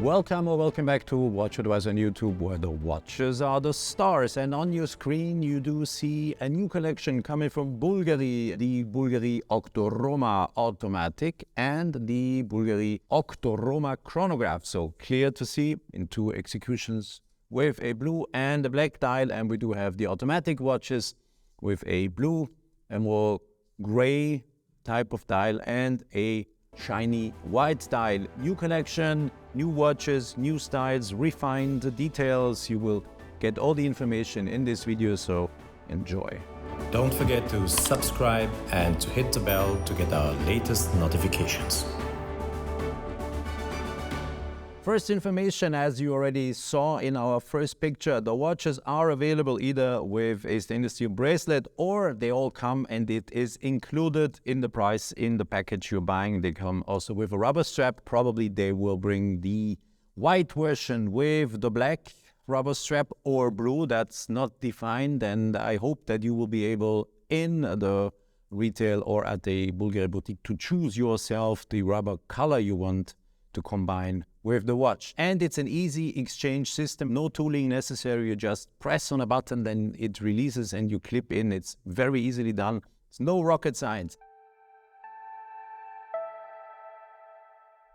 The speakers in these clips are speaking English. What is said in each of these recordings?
Welcome or welcome back to WatchAdvisor on YouTube, where the watches are the stars. And on your screen you do see a new collection coming from Bvlgari, the Bvlgari OCTO Roma Automatic and the Bvlgari OCTO Roma Chronograph. So clear to see in two executions with a blue and a black dial. And we do have the automatic watches with a blue and more gray type of dial and a shiny white dial. New collection, new watches, new styles, refined details. You will get all the information in this video, so enjoy. Don't forget to subscribe and to hit the bell to get our latest notifications. First information, as you already saw in our first picture, the watches are available either with a stainless steel bracelet or they all come and it is included in the price in the package you're buying. They come also with a rubber strap. Probably they will bring the white version with the black rubber strap or blue. That's not defined, and I hope that you will be able in the retail or at a Bvlgari boutique to choose yourself the rubber color you want to combine with the watch. And it's an easy exchange system, no tooling necessary. You just press on a button, then it releases and you clip in. It's very easily done. It's no rocket science.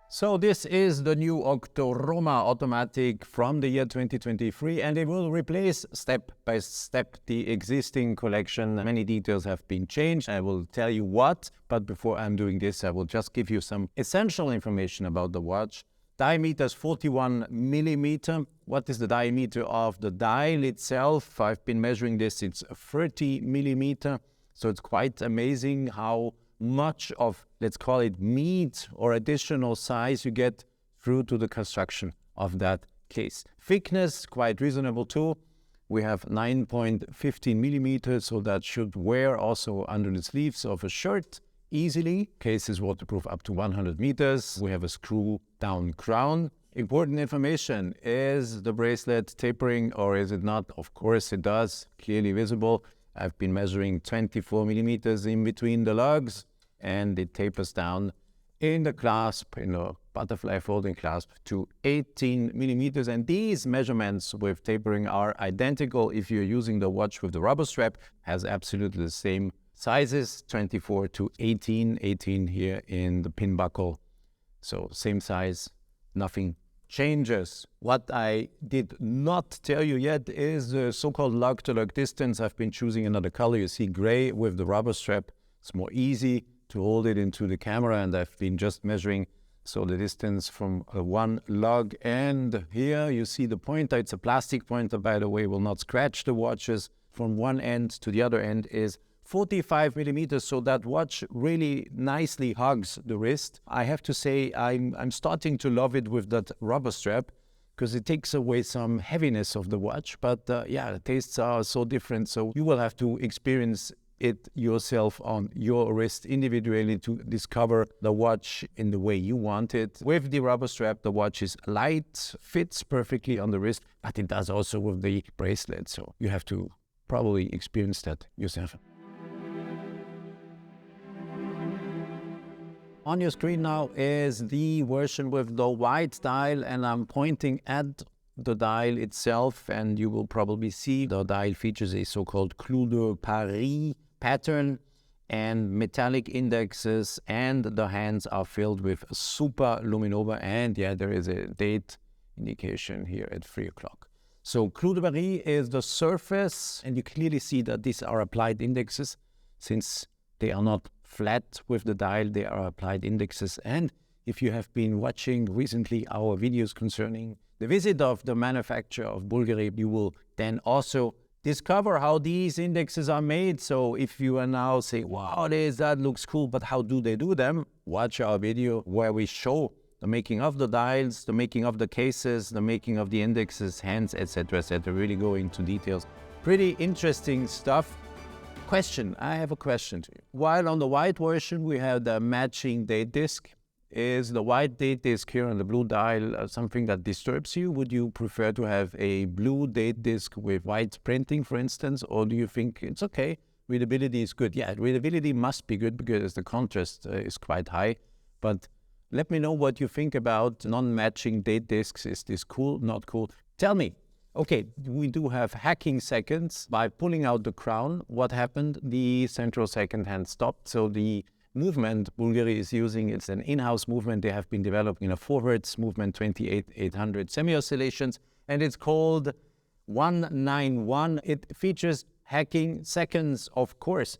So this is the new Octo Roma Automatic from the year 2023, and it will replace step by step the existing collection. Many details have been changed. I will tell you what, but before I'm doing this, I will just give you some essential information about the watch. Diameter is 41 millimeter. What is the diameter of the dial itself? I've been measuring this. It's 30 millimeter. So it's quite amazing how much of, let's call it, meat or additional size you get through to the construction of that case. Thickness, quite reasonable too. We have 9.15 millimeters, so that should wear also under the sleeves of a shirt easily. Case is waterproof up to 100 meters. We have a screw down crown. Important information: is the bracelet tapering or is it not? Of course it does, clearly visible. I've been measuring 24 millimeters in between the lugs, and it tapers down in the clasp, in the butterfly folding clasp, to 18 millimeters. And these measurements with tapering are identical if you're using the watch with the rubber strap. Has absolutely the same sizes, 24 to 18, 18 here in the pin buckle. So same size, nothing changes. What I did not tell you yet is the so-called lug-to-lug distance. I've been choosing another color. You see gray with the rubber strap. It's more easy to hold it into the camera, and I've been just measuring. So the distance from one lug, and here you see the pointer. It's a plastic pointer, by the way, will not scratch the watches. From one end to the other end is 45 millimeters, so that watch really nicely hugs the wrist. I have to say I'm starting to love it with that rubber strap because it takes away some heaviness of the watch. But yeah, the tastes are so different, so you will have to experience it yourself on your wrist individually to discover the watch in the way you want it. With the rubber strap, the watch is light, fits perfectly on the wrist, but it does also with the bracelet, so you have to probably experience that yourself. On your screen now is the version with the white dial, and I'm pointing at the dial itself, and you will probably see the dial features a so-called Clous de Paris pattern and metallic indexes, and the hands are filled with Super-LumiNova, and yeah, there is a date indication here at 3 o'clock. So Clous de Paris is the surface, and you clearly see that these are applied indexes. Since they are not flat with the dial, they are applied indexes. And if you have been watching recently our videos concerning the visit of the manufacturer of Bvlgari, you will then also discover how these indexes are made. So if you are now saying, wow, that looks cool, but how do they do them? Watch our video where we show the making of the dials, the making of the cases, the making of the indexes, hands, etc., etc. Really go into details. Pretty interesting stuff. Question, I have a question to you. While on the white version we have the matching date disc, is the white date disc here on the blue dial something that disturbs you? Would you prefer to have a blue date disc with white printing, for instance, or do you think it's okay, readability is good? Yeah, readability must be good because the contrast is quite high, but Let me know what you think about non-matching date discs. Is this cool, not cool? Tell me. Okay, we do have hacking seconds. By pulling out the crown, what happened? The central second hand stopped. So the movement Bvlgari is using, it's an in-house movement. They have been developing a 4 Hz movement, 28,800 semi-oscillations, and it's called 191. It features hacking seconds, of course.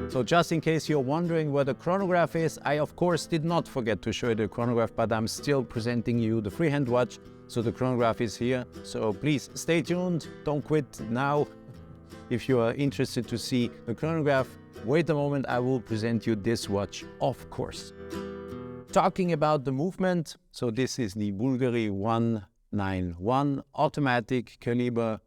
So just in case you're wondering where the chronograph is, I of course did not forget to show you the chronograph, but I'm still presenting you the freehand watch. So the chronograph is here. So please stay tuned, don't quit now. If you are interested to see the chronograph, wait a moment, I will present you this watch, of course. Talking about the movement, so this is the Bvlgari 191 automatic Calibre,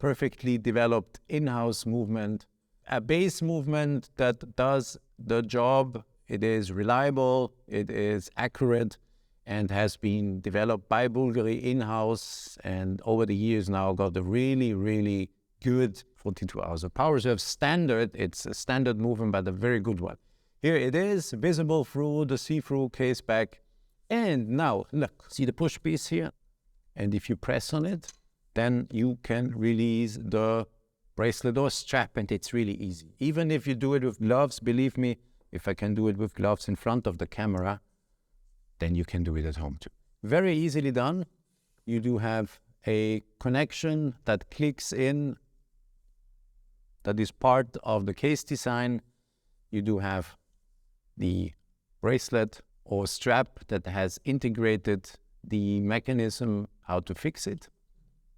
perfectly developed in-house movement. A base movement that does the job. It is reliable, it is accurate, and has been developed by Bvlgari in-house, and over the years now got a really, really good 42 hours of power reserve standard. It's a standard movement, but a very good one. Here it is, visible through the see-through case back. And now, look, see the push piece here? And if you press on it, then you can release the bracelet or strap, and it's really easy. Even if you do it with gloves, believe me, if I can do it with gloves in front of the camera, then you can do it at home too. Very easily done. You do have a connection that clicks in, that is part of the case design. You do have the bracelet or strap that has integrated the mechanism, how to fix it.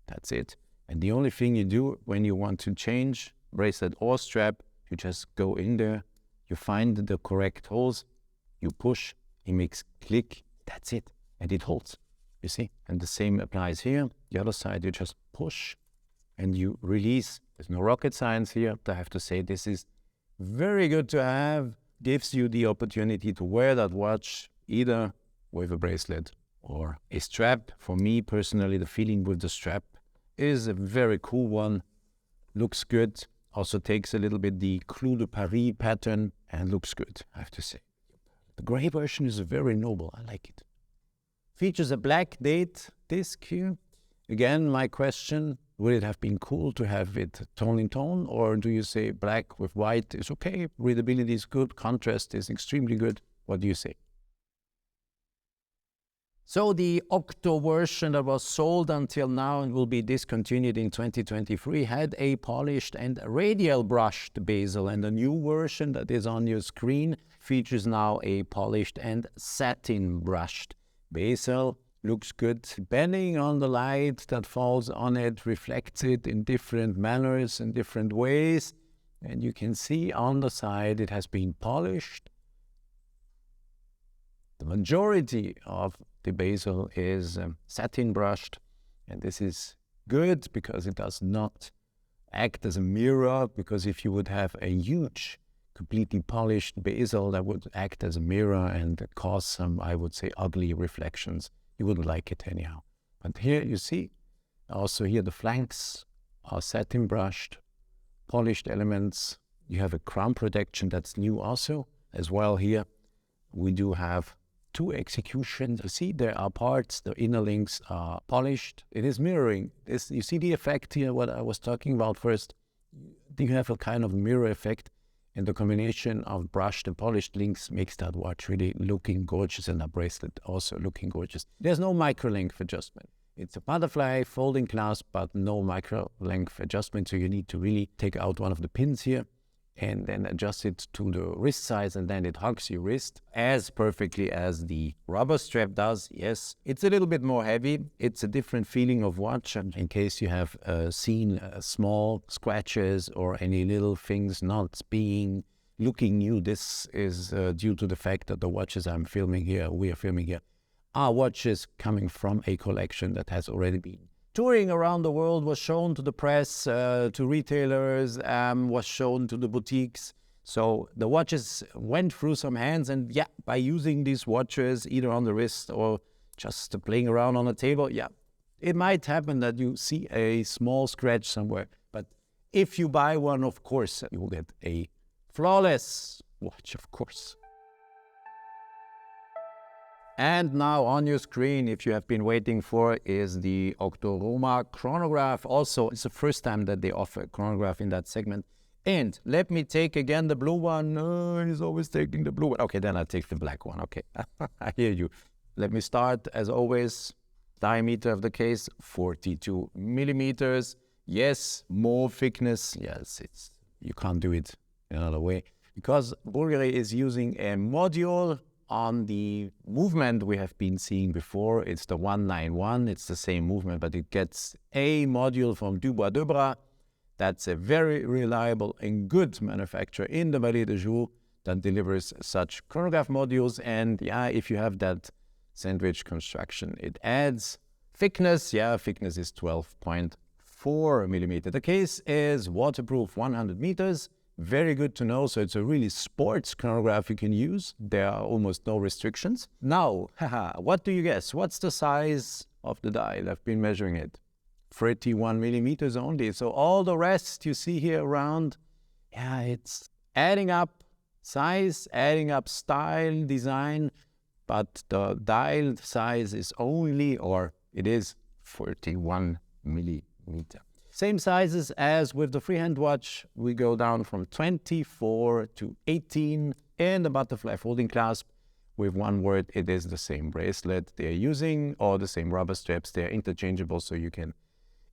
That's it. And the only thing you do when you want to change bracelet or strap, you just go in there, you find the correct holes, you push, it makes click, that's it, and it holds, you see? And the same applies here. The other side, you just push and you release. There's no rocket science here. I have to say this is very good to have. Gives you the opportunity to wear that watch either with a bracelet or a strap. For me personally, the feeling with the strap is a very cool one, looks good, also takes a little bit the Clous de Paris pattern and looks good, I have to say. The gray version is very noble, I like it. Features a black date disc here. Again, my question, would it have been cool to have it tone in tone, or do you say black with white is okay, readability is good, contrast is extremely good? What do you say? So the Octo version that was sold until now and will be discontinued in 2023 had a polished and radial brushed bezel, and the new version that is on your screen features now a polished and satin brushed bezel. Looks good. Depending on the light that falls on it, reflects it in different manners and different ways. And you can see on the side it has been polished. The majority of the bezel is satin brushed, and this is good because it does not act as a mirror, because if you would have a huge, completely polished bezel, that would act as a mirror and cause some, I would say, ugly reflections. You wouldn't like it anyhow. But here you see, also here the flanks are satin brushed, polished elements. You have a crown protection that's new also. As well here, we do have two executions. You see there are parts, the inner links are polished. It is mirroring. You see the effect here, what I was talking about first. You have a kind of mirror effect, and the combination of brushed and polished links makes that watch really looking gorgeous, and a bracelet also looking gorgeous. There's no micro length adjustment. It's a butterfly folding clasp, but no micro length adjustment, so you need to really take out one of the pins here and then adjust it to the wrist size, and then it hugs your wrist as perfectly as the rubber strap does. Yes, it's a little bit more heavy. It's a different feeling of watch, and in case you have seen small scratches or any little things not being looking new, this is due to the fact that the watches we are filming here, are watches coming from a collection that has already been touring around the world, was shown to the press, to retailers, was shown to the boutiques. So the watches went through some hands, and yeah, by using these watches either on the wrist or just playing around on a table, yeah, it might happen that you see a small scratch somewhere. But if you buy one, of course, you will get a flawless watch, of course. And now on your screen, if you have been waiting for, is the Octo Roma Chronograph. Also, it's the first time that they offer a chronograph in that segment. And let me take again the blue one. No, he's always taking the blue one. Okay, then I'll take the black one. Okay, I hear you. Let me start, as always, diameter of the case, 42 millimeters. Yes, more thickness. Yes, you can't do it another way. Because Bvlgari is using a module on the movement we have been seeing before. It's the 191. It's the same movement, but it gets a module from Dubois-Debras. That's a very reliable and good manufacturer in the Vallée de Joux that delivers such chronograph modules. And yeah, if you have that sandwich construction, it adds thickness. Yeah, thickness is 12.4 millimeter. The case is waterproof 100 meters. Very good to know. So it's a really sports chronograph you can use. There are almost no restrictions. Now, what do you guess? What's the size of the dial? I've been measuring it. 31 millimeters only. So all the rest you see here around, yeah, it's adding up size, adding up style, design, but the dial size is only, or it is 41 millimeter. Same sizes as with the freehand watch. We go down from 24 to 18 and the butterfly folding clasp. With one word, it is the same bracelet they're using or the same rubber straps. They're interchangeable, so you can,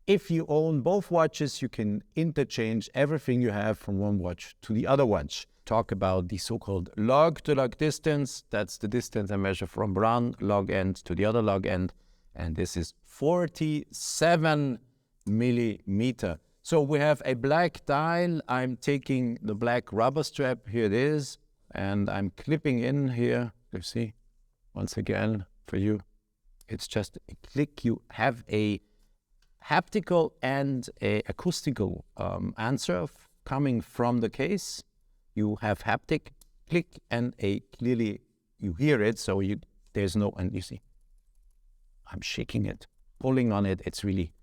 if you own both watches, you can interchange everything you have from one watch to the other watch. Talk about the so-called log-to-log distance. That's the distance I measure from one log end to the other log end. And this is 47 millimeter. So we have a black dial. I'm taking the black rubber strap. Here it is. And I'm clipping in here. You see, once again, for you, it's just a click. You have a haptical and a acoustical answer coming from the case. You have haptic click and a clearly you hear it. So there's no, and you see, I'm shaking it, pulling on it. It's really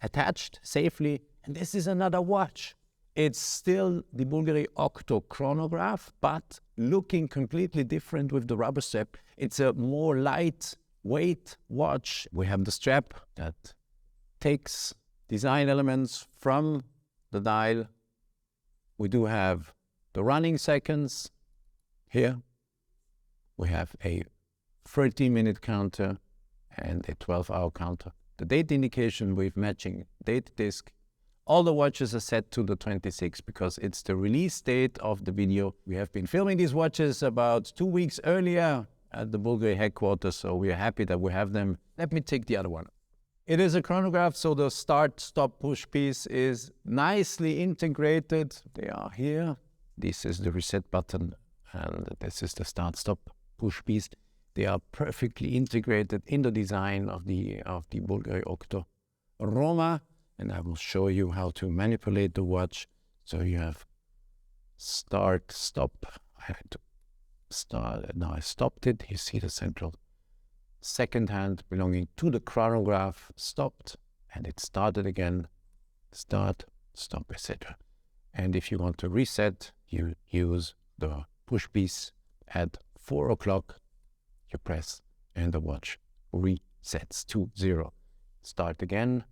attached safely. And this is another watch. It's still the Bvlgari OCTO Chronograph, but looking completely different with the rubber strap. It's a more lightweight watch. We have the strap that takes design elements from the dial. We do have the running seconds here. We have a 30-minute counter and a 12-hour counter. The date indication with matching date disc. All the watches are set to the 26th because it's the release date of the video. We have been filming these watches about 2 weeks earlier at the Bvlgari headquarters, so we are happy that we have them. Let me take the other one. It is a chronograph, so the start, stop, push piece is nicely integrated. They are here. This is the reset button, and this is the start, stop, push piece. They are perfectly integrated in the design of the Bvlgari OCTO Roma, and I will show you how to manipulate the watch. So you have start, stop. I had to start, now I stopped it. You see the central second hand belonging to the chronograph stopped, and it started again, start, stop, etc. And if you want to reset, you use the push piece at 4 o'clock. You press and the watch resets to 0. Start again.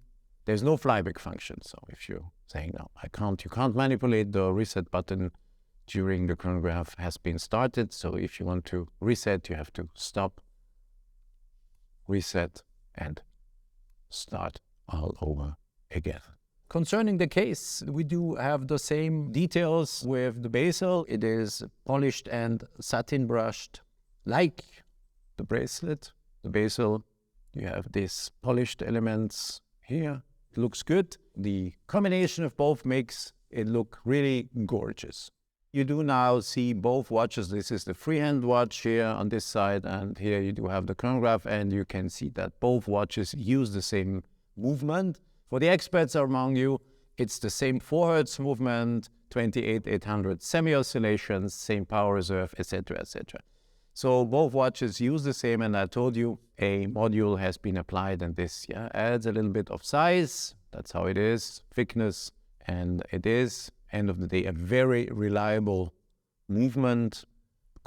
There's no flyback function. So if you're saying, no, you can't manipulate the reset button during the chronograph has been started. So if you want to reset, you have to stop, reset, and start all over again. Concerning the case, we do have the same details with the bezel. It is polished and satin brushed like the bracelet. The bezel, you have these polished elements here. It looks good. The combination of both makes it look really gorgeous. You do now see both watches. This is the freehand watch here on this side, and here you do have the chronograph, and you can see that both watches use the same movement. For the experts among you, it's the same 4 Hertz movement, 28,800 semi-oscillations, same power reserve, etc., etc. So both watches use the same, and I told you a module has been applied, and this adds a little bit of size. That's how it is, thickness, and it is, end of the day, a very reliable movement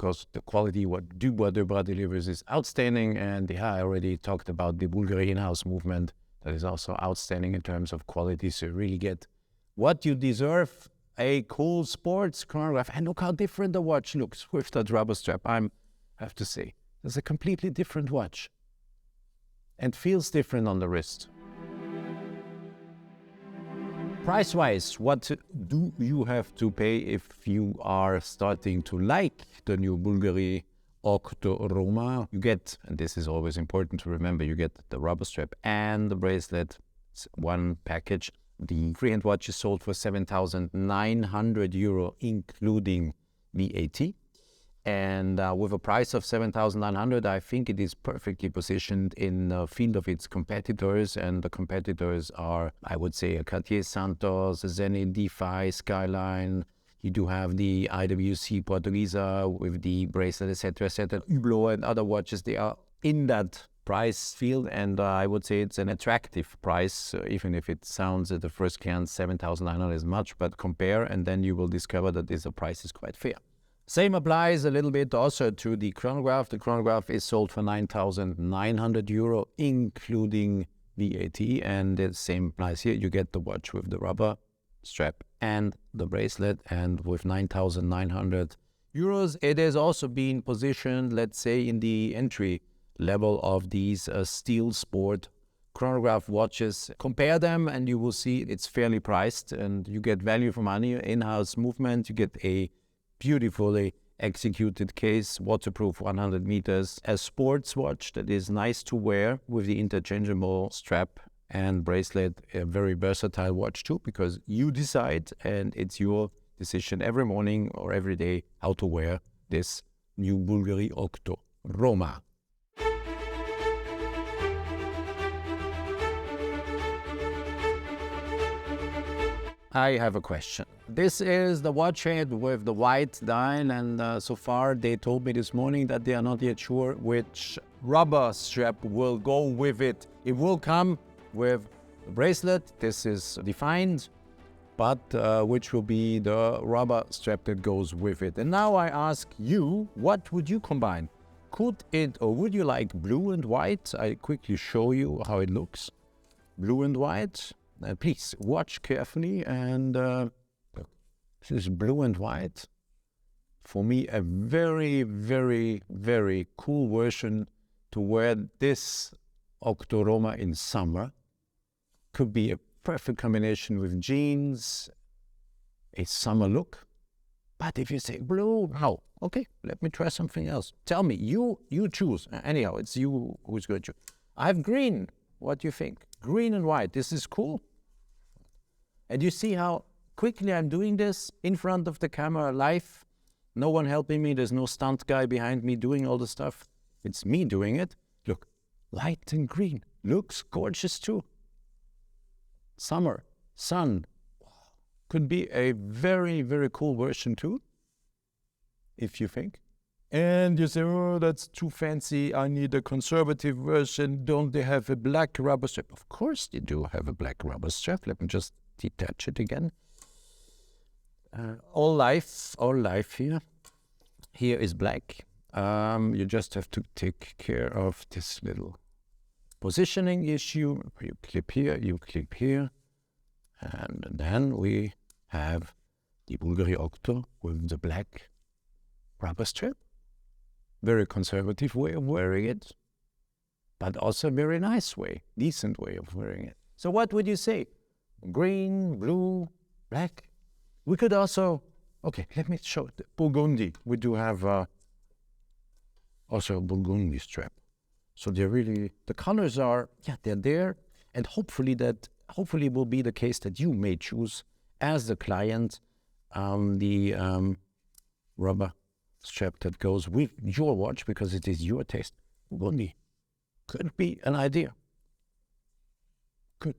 because the quality what Dubois delivers is outstanding. And yeah, I already talked about the Bvlgari in-house movement. That is also outstanding in terms of quality. So you really get what you deserve, a cool sports chronograph. And look how different the watch looks with that rubber strap. I have to say, it's a completely different watch and feels different on the wrist. Price-wise, what do you have to pay if you are starting to like the new Bvlgari OCTO Roma? You get, and this is always important to remember, you get the rubber strap and the bracelet. It's one package. The freehand watch is sold for 7,900 euro, including VAT. And with a price of 7,900, I think it is perfectly positioned in the field of its competitors. And the competitors are, I would say, a Cartier Santos, a Zenith Defy, Skyline. You do have the IWC Portuguesa with the bracelet, etc., etc. Hublot and other watches, they are in that price field. And I would say it's an attractive price, even if it sounds at the first glance 7,900 is much. But compare, and then you will discover that this price is quite fair. Same applies a little bit also to the chronograph. The chronograph is sold for 9,900 euro, including VAT. And the same applies here. You get the watch with the rubber strap and the bracelet. And with 9,900 euros, it is also being positioned, let's say, in the entry level of these steel sport chronograph watches. Compare them and you will see it's fairly priced and you get value for money. In-house movement, you get a beautifully executed case, waterproof 100 meters, a sports watch that is nice to wear with the interchangeable strap and bracelet, a very versatile watch too, because you decide and it's your decision every morning or every day how to wear this new Bvlgari OCTO Roma. I have a question. This is the watch head with the white dial, and so far they told me this morning that they are not yet sure which rubber strap will go with it. It will come with the bracelet, this is defined, but which will be the rubber strap that goes with it. And now I ask you, what would you combine? Could it, or would you like blue and white? I quickly show you how it looks. Blue and white. Please watch carefully, and this is blue and white. For me, a very, very, very cool version to wear this OCTO Roma in summer. Could be a perfect combination with jeans, a summer look. But if you say blue, no, okay, let me try something else. Tell me, you choose. Anyhow, it's you who's going to choose. I have green. What do you think? Green and white. This is cool. And you see how quickly I'm doing this in front of the camera live. No one helping me. There's no stunt guy behind me doing all the stuff. It's me doing it. Look, light and green. Looks gorgeous too. Summer, sun. Could be a very, very cool version too, if you think. And you say, oh, that's too fancy. I need a conservative version. Don't they have a black rubber strap? Of course they do have a black rubber strap. Let me just detach it again. All life here. Here is black. You just have to take care of this little positioning issue. You clip here, you clip here. And then we have the Bvlgari OCTO with the black rubber strap. Very conservative way of wearing it, but also a very nice way, decent way of wearing it. So what would you say? Green, blue, black? We could also, okay, let me show it. Burgundy. We do have also a Burgundy strap. So they're really, the colors are, yeah, they're there. And hopefully it will be the case that you may choose as the client the rubber strap that goes with your watch, because it is your taste. Burgundy could be an idea. Good.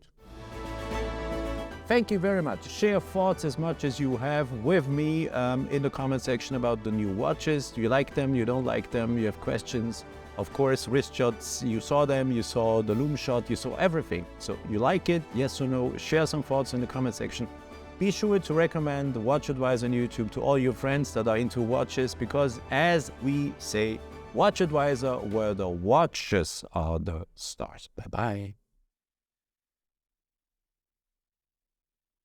Thank you very much. Share thoughts as much as you have with me in the comment section about the new watches. Do you like them? You don't like them? You have questions? Of course, wrist shots, you saw them, you saw the loom shot, you saw everything. So you like it? Yes or no? Share some thoughts in the comment section Be sure to recommend WatchAdvisor on YouTube to all your friends that are into watches, because as we say, WatchAdvisor, where the watches are the stars. Bye-bye.